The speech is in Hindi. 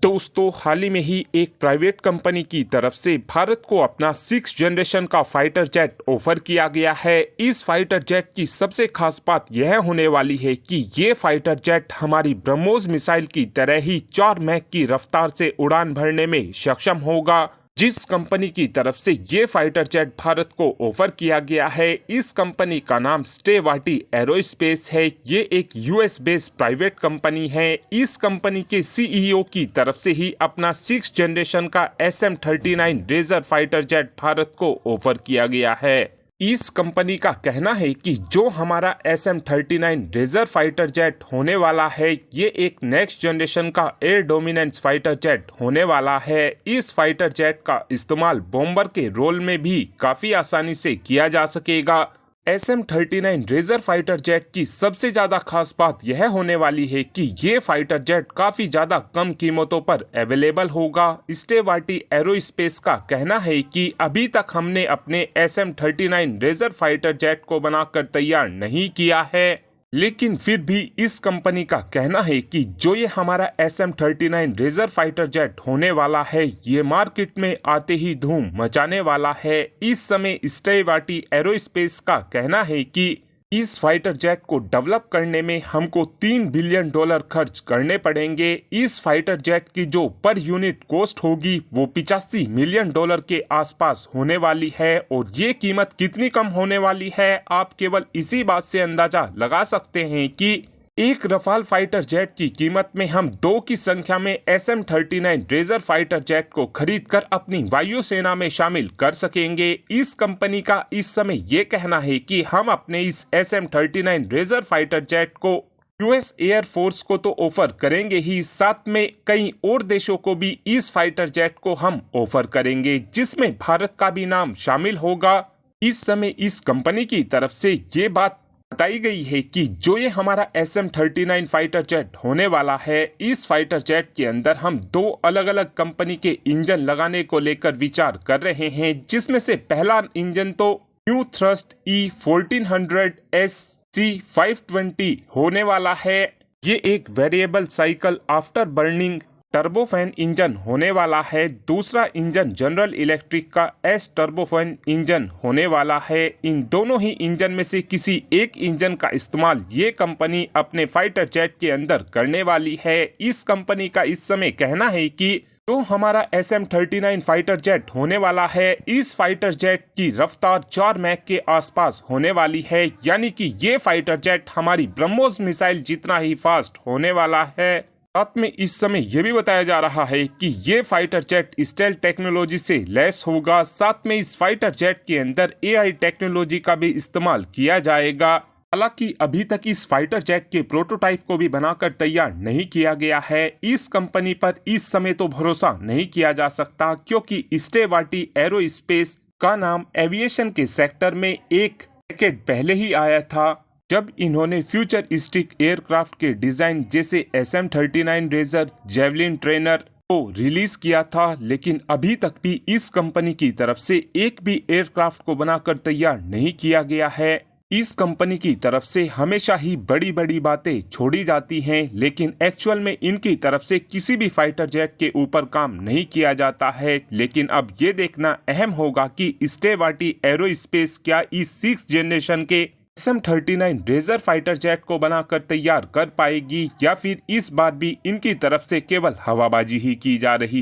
दोस्तों, हाल ही में ही एक प्राइवेट कंपनी की तरफ से भारत को अपना 6th जनरेशन का फाइटर जेट ऑफर किया गया है। इस फाइटर जेट की सबसे खास बात यह होने वाली है कि ये फाइटर जेट हमारी ब्रह्मोस मिसाइल की तरह ही 4 मैक की रफ्तार से उड़ान भरने में सक्षम होगा। जिस कंपनी की तरफ से ये फाइटर जेट भारत को ऑफर किया गया है, इस कंपनी का नाम स्टेवार्टी एरोस्पेस है। ये एक यूएस बेस्ड प्राइवेट कंपनी है। इस कंपनी के सीईओ की तरफ से ही अपना 6th जनरेशन का SM-39 razor fighter jet Bharat को ऑफर किया गया है। इस कंपनी का कहना है कि जो हमारा SM-39 रेजर फाइटर जेट होने वाला है, ये एक नेक्स्ट जनरेशन का एयर डोमिनेंस फाइटर जेट होने वाला है। इस फाइटर जेट का इस्तेमाल बॉम्बर के रोल में भी काफी आसानी से किया जा सकेगा। SM-39 रेजर फाइटर जेट की सबसे ज्यादा खास बात यह होने वाली है कि ये फाइटर जेट काफी ज्यादा कम कीमतों पर अवेलेबल होगा। स्टेवार्टी एरोस्पेस का कहना है कि अभी तक हमने अपने SM-39 रेजर फाइटर जेट को बनाकर तैयार नहीं किया है, लेकिन फिर भी इस कंपनी का कहना है कि जो ये हमारा SM-39 रेजर फाइटर जेट होने वाला है, ये मार्केट में आते ही धूम मचाने वाला है। इस समय स्टेवार्टी एरोस्पेस का कहना है कि इस फाइटर जेट को डेवलप करने में हमको $3 बिलियन खर्च करने पड़ेंगे। इस फाइटर जेट की जो पर यूनिट कॉस्ट होगी वो $85 मिलियन के आसपास होने वाली है। और ये कीमत कितनी कम होने वाली है, आप केवल इसी बात से अंदाजा लगा सकते हैं कि एक रफाल फाइटर जेट की कीमत में हम 2 की संख्या में SM-39 रेजर फाइटर जेट को खरीदकर अपनी वायुसेना में शामिल कर सकेंगे। इस कंपनी का इस समय ये कहना है कि हम अपने इस SM-39 रेजर फाइटर जेट को यूएस एयर फोर्स को तो ऑफर करेंगे ही, साथ में कई और देशों को भी इस फाइटर जेट को हम ऑफर करेंगे, जिसमें भारत का भी नाम शामिल होगा। इस समय इस कंपनी की तरफ से ये बात बताई गई है कि जो ये हमारा SM-39 फाइटर जेट होने वाला है, इस फाइटर जेट के अंदर हम 2 अलग अलग कंपनी के इंजन लगाने को लेकर विचार कर रहे हैं, जिसमें से पहला इंजन तो न्यू थ्रस्ट E1400 SC520 होने वाला है। ये एक variable cycle after burning turbofan engine होने वाला है। दूसरा इंजन जनरल इलेक्ट्रिक का S टर्बोफैन इंजन होने वाला है। इन दोनों ही इंजन में से किसी एक इंजन का इस्तेमाल ये कंपनी अपने फाइटर जेट के अंदर करने वाली है। इस कंपनी का इस समय कहना है कि जो हमारा SM-39 फाइटर जेट होने वाला है, इस फाइटर जेट की रफ्तार 4 मैक के आसपास होने वाली है, यानी कि ये फाइटर जेट हमारी ब्रह्मोस मिसाइल जितना ही फास्ट होने वाला है। साथ में इस समय यह भी बताया जा रहा है कि ये फाइटर जेट स्टेल्थ टेक्नोलॉजी से लैस होगा। साथ में इस फाइटर जेट के अंदर AI टेक्नोलॉजी का भी इस्तेमाल किया जाएगा। हालांकि अभी तक इस फाइटर जेट के प्रोटोटाइप को भी बनाकर तैयार नहीं किया गया है। इस कंपनी पर इस समय तो भरोसा नहीं किया जा सकता, क्योंकि स्टेवार्टी एरोस्पेस का नाम एविएशन के सेक्टर में एक डेकेड पहले ही आया था, जब इन्होंने फ्यूचरिस्टिक एयरक्राफ्ट के डिजाइन जैसे SM-39 रेजर, जेवलिन ट्रेनर को रिलीज किया था। लेकिन अभी तक भी इस कंपनी की तरफ से एक भी एयरक्राफ्ट को बनाकर तैयार नहीं किया गया है। इस कंपनी की तरफ से हमेशा ही बड़ी बड़ी बातें छोड़ी जाती हैं, लेकिन एक्चुअल में इनकी तरफ से किसी भी फाइटर जेट के ऊपर काम नहीं किया जाता है। लेकिन अब ये देखना अहम होगा कि स्टेवार्टी एरोस्पेस क्या इस 6th जनरेशन के SM-39 रेजर फाइटर जेट को बनाकर तैयार कर पाएगी, या फिर इस बार भी इनकी तरफ से केवल हवाबाजी ही की जा रही